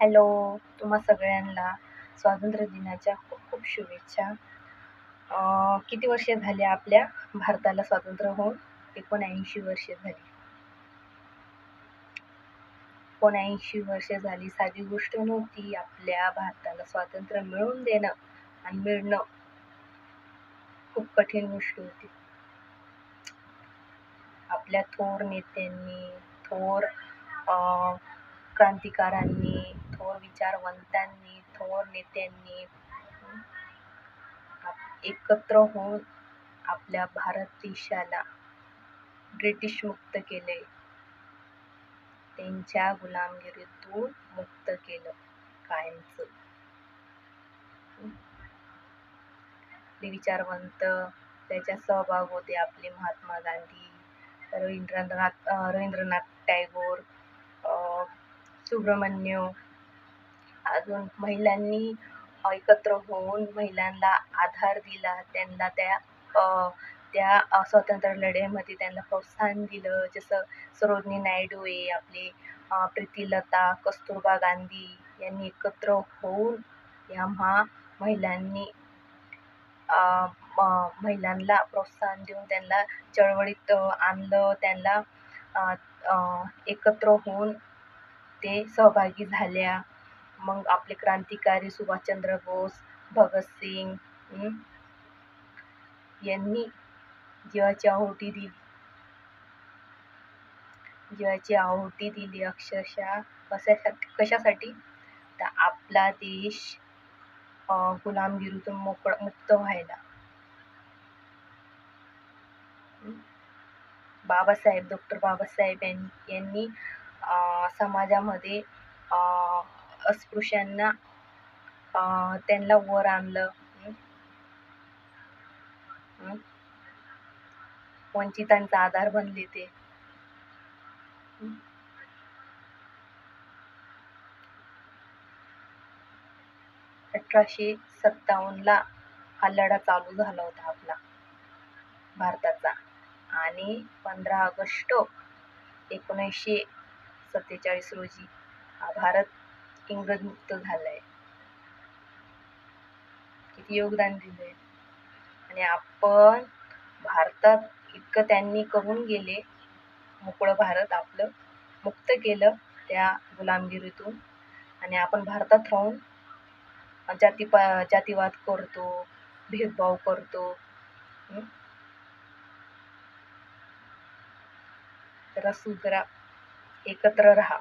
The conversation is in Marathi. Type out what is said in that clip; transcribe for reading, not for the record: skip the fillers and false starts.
हॅलो, तुम्हा सगळ्यांना स्वातंत्र्य दिनाच्या खूप खूप शुभेच्छा. किती वर्षे झाली आपल्या भारताला स्वातंत्र्य होऊन? 79 वर्षे झाली. 79 वर्षे झाली. साधी गोष्ट नव्हती. आपल्या भारताला स्वातंत्र्य मिळवून देणं आणि मिळणं खूप कठीण गोष्ट होती. आपल्या थोर नेत्यांनी, थोर क्रांतिकारांनी, थोर विचारवंतांनी, थोर नेत्यांनी एकत्र होऊन आपल्या भारत देशाला ब्रिटिश मुक्त केले, त्यांच्या गुलामगिरीतून मुक्त केलं कायमचं. विचारवंत त्याच्या सहभाग होते आपले महात्मा गांधी, रवींद्रनाथ टागोर, सुब्रमण्य. अजून महिलांनी एकत्र होऊन महिलांना आधार दिला, त्यांना त्या स्वातंत्र्य लढ्यामध्ये त्यांना प्रोत्साहन दिलं. जसं सरोजिनी नायडू आहे आपले, प्रीतिलता, कस्तुरबा गांधी यांनी एकत्र होऊन या महिलांनी महिलांना प्रोत्साहन देऊन त्यांना चळवळीत आणलं. त्यांना एकत्र होऊन ते सहभागी झाल्या. मग आपले क्रांतिकारी सुभाषचंद्र बोस, भगतसिंग यांनी जीवाची आहुती दिली अक्षरशः. कशासाठी? तर आपला देश गुलामगिरीतून मुक्त व्हायला. डॉक्टर बाबासाहेब यांनी समाजामध्ये अस्पृश्यांना त्यांना वर आणलं. वंचितांचा आधार बनले ते. 1857 हा लढा चालू झाला होता आपला भारताचा, आणि 15 ऑगस्ट 1947 रोजी हा भारत इंग्रज मुक्त झालाय. किती योगदान दिलंय. आणि आपण भारतात इतकं त्यांनी करून गेले, मोकळं भारत आपलं मुक्त केलं त्या गुलामगिरीतून. आणि आपण भारतात राहून जातीवाद करतो, भेदभाव करतो. जरा सुधरा, एकत्र राहा.